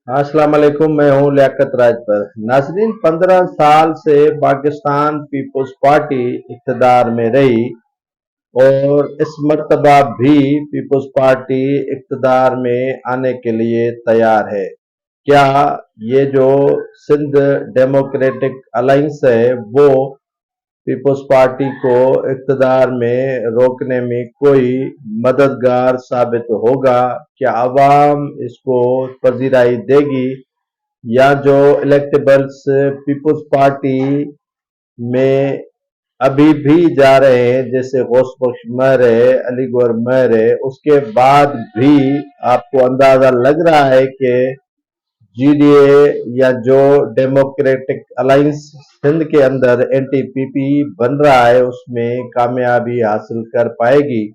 अस्सलाम वालेकुम। मैं हूं लियाकत राज पर। नाजरीन, 15 साल से पाकिस्तान पीपुल्स पार्टी इक़्तिदार में रही और इस मर्तबा भी पीपुल्स पार्टी इक़्तिदार में आने के लिए तैयार है। क्या ये जो सिंध डेमोक्रेटिक अलायंस है वो पीपुल्स पार्टी को इक़्तिदार में रोकने में कोई मददगार साबित होगा? क्या अवाम इसको पजीराई देगी, या जो इलेक्टेबल्स पीपुल्स पार्टी में अभी भी जा रहे हैं, जैसे गौस बख्श महर है, अली गौहर महर है, उसके बाद भी आपको अंदाजा लग रहा है कि जीडीए या जो डेमोक्रेटिक अलायंस सिंध के अंदर एनटीपीपी बन रहा है उसमें कामयाबी हासिल कर पाएगी?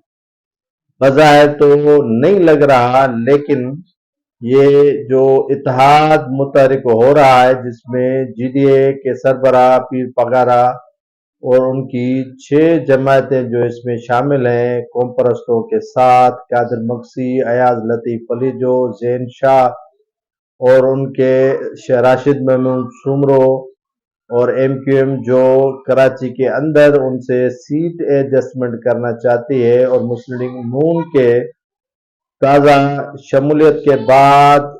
बज़ाहिर तो नहीं लग रहा, लेकिन ये जो इत्तेहाद मुतहरिक हो रहा है जिसमें जीडीए के सरबराह पीर पगारा और उनकी 6 जमातें जो इसमें शामिल हैं, कौम परस्तों के साथ कादिर मक्सी, अयाज लतीफ़ अलीजो, ज़ैन शाह और उनके राशिद महमूद सुमरो और एमक्यूएम जो कराची के अंदर उनसे सीट एडजस्टमेंट करना चाहती है, और मुस्लिम लीग नून के ताज़ा शमूलियत के बाद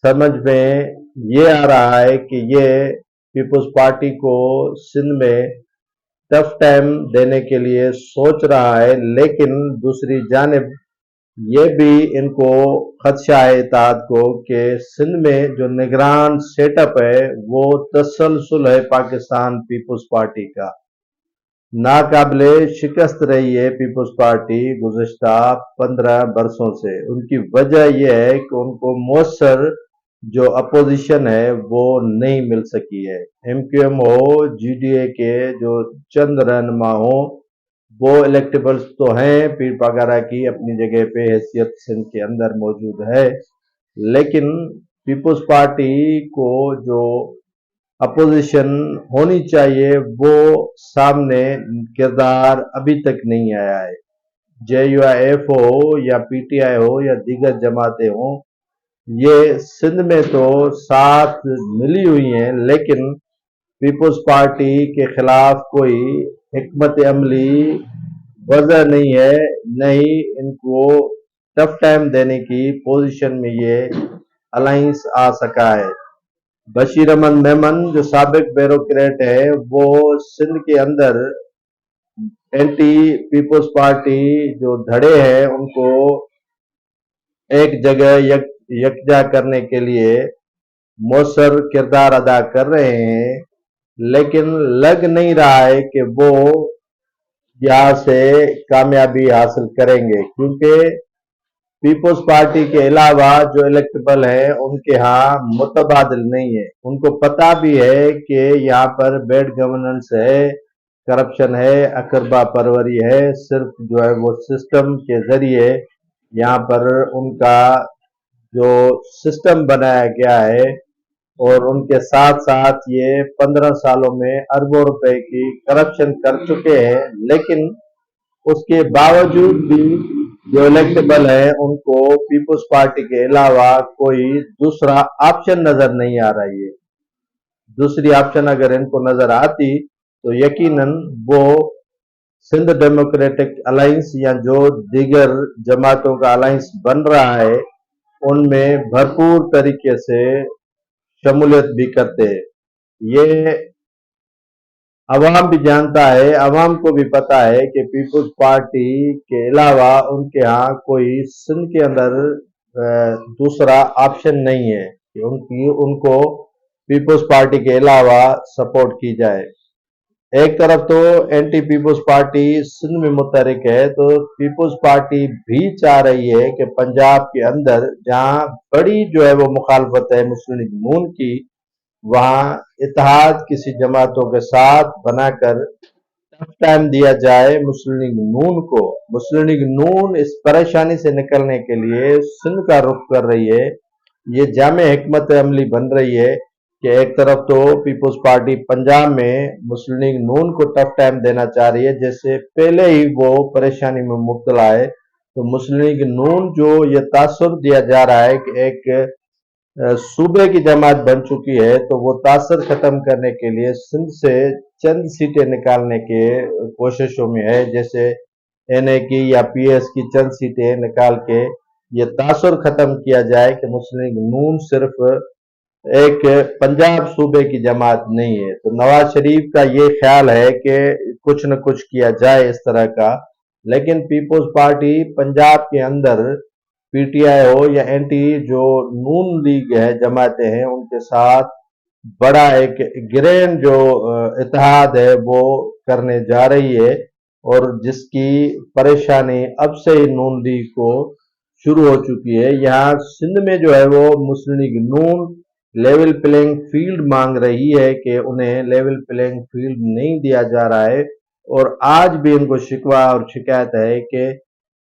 समझ में ये आ रहा है कि ये पीपुल्स पार्टी को सिंध में टफ टाइम देने के लिए सोच रहा है। लेकिन दूसरी जानिब ये भी इनको खदशा है इत्तेहाद को कि सिंध में जो निगरान सेटअप है वो तसलसल है पाकिस्तान पीपुल्स पार्टी का। नाकाबिले शिकस्त रही है पीपुल्स पार्टी गुज़श्ता 15 बरसों से। उनकी वजह यह है कि उनको मौसर जो अपोजिशन है वो नहीं मिल सकी है। एमक्यूएम हो, जीडीए के जो चंद रहनुमा हो, वो इलेक्टेबल्स तो हैं, पीर पगारा की अपनी जगह पे हैसियत सिंध के अंदर मौजूद है, लेकिन पीपुल्स पार्टी को जो अपोजिशन होनी चाहिए वो सामने किरदार अभी तक नहीं आया है। JUIF हो या PTI हो या दीगर जमातें हों, ये सिंध में तो साथ मिली हुई हैं, लेकिन पीपुल्स पार्टी के खिलाफ कोई हिकमत अमली वजह नहीं है, नहीं इनको टफ टाइम देने की पोजीशन में ये अलायंस आ सका है। बशीर अहमद मेमन जो साबिक ब्यूरोक्रेट है, वो सिंध के अंदर एंटी पीपुल्स पार्टी जो धड़े हैं उनको एक जगह यकजा करने के लिए मौसर किरदार अदा कर रहे हैं, लेकिन लग नहीं रहा है कि वो यहाँ से कामयाबी हासिल करेंगे, क्योंकि पीपुल्स पार्टी के अलावा जो इलेक्टेबल है उनके यहाँ मुतबादिल नहीं है। उनको पता भी है कि यहाँ पर बैड गवर्नेंस है, करप्शन है, अकरबा परवरी है, सिर्फ जो है वो सिस्टम के जरिए यहाँ पर उनका जो सिस्टम बनाया गया है, और उनके साथ साथ ये 15 सालों में अरबों रुपए की करप्शन कर चुके हैं। लेकिन उसके बावजूद भी जो इलेक्टेबल है उनको पीपुल्स पार्टी के अलावा कोई दूसरा ऑप्शन नजर नहीं आ रही है। दूसरी ऑप्शन अगर इनको नजर आती तो यकीनन वो सिंध डेमोक्रेटिक अलायंस या जो दीगर जमातों का अलायंस बन रहा है उनमें भरपूर तरीके से शमूलियत भी करते हैं। ये अवाम भी जानता है, अवाम को भी पता है कि पीपुल्स पार्टी के अलावा उनके यहाँ कोई सिंध के अंदर दूसरा ऑप्शन नहीं है कि उनको पीपुल्स पार्टी के अलावा सपोर्ट की जाए। एक तरफ तो एंटी पीपुल्स पार्टी सिंध में मुतहरिक है, तो पीपुल्स पार्टी भी चाह रही है कि पंजाब के अंदर जहां बड़ी जो है वो मुखालफत है मुस्लिम लीग नून की, वहां इत्तेहाद किसी जमातों के साथ बनाकर टफ टाइम दिया जाए मुस्लिम लीग नून को। मुस्लिम लीग नून इस परेशानी से निकलने के लिए सिंध का रुख कर रही है। ये जामे हिकमत अमली बन रही है कि एक तरफ तो पीपुल्स पार्टी पंजाब में मुस्लिम लीग नून को टफ टाइम देना चाह रही है, जैसे पहले ही वो परेशानी में मुब्तला है। तो मुस्लिम लीग नून जो ये तासुर दिया जा रहा है कि एक सूबे की जमात बन चुकी है, तो वो तासर खत्म करने के लिए सिंध से चंद सीटें निकालने के कोशिशों में है, जैसे एनए की या पीएस की चंद सीटें निकाल के ये तासर खत्म किया जाए कि मुस्लिम लीग नून सिर्फ एक पंजाब सूबे की जमात नहीं है। तो नवाज शरीफ का ये ख्याल है कि कुछ न कुछ किया जाए इस तरह का, लेकिन पीपल्स पार्टी पंजाब के अंदर पीटीआई हो या एंटी जो नून लीग है जमातें हैं उनके साथ बड़ा एक ग्रैंड जो इत्तेहाद है वो करने जा रही है, और जिसकी परेशानी अब से ही नून लीग को शुरू हो चुकी है। यहाँ सिंध में जो है वो मुस्लिम लीग नून लेवल प्लेइंग फील्ड मांग रही है कि उन्हें लेवल प्लेइंग फील्ड नहीं दिया जा रहा है, और आज भी इनको शिकवा और शिकायत है कि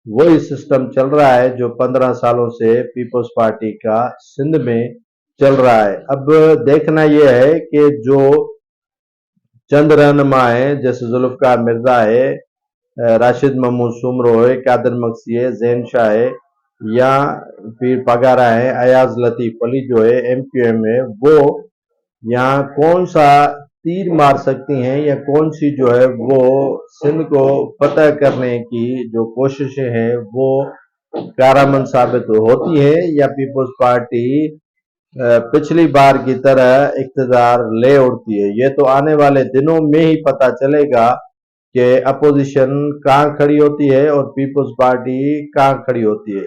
वही सिस्टम चल रहा है जो 15 सालों से पीपल्स पार्टी का सिंध में चल रहा है। अब देखना यह है कि जो चंद रहनुमा है, जैसे जुल्फकार मिर्जा है, राशिद महमूद सुमरो है, कादर मक्सी है, जैन शाह है, या फिर पगारा है, अयाज लतीफ अली जो है एमक्यूएम है, वो यहाँ कौन सा तीर मार सकती हैं या कौन सी जो है वो सिंध को फतह करने की जो कोशिशें हैं वो कारआमद साबित होती है, या पीपल्स पार्टी पिछली बार की तरह इक्तदार ले उड़ती है। ये तो आने वाले दिनों में ही पता चलेगा कि अपोजिशन कहाँ खड़ी होती है और पीपल्स पार्टी कहाँ खड़ी होती है।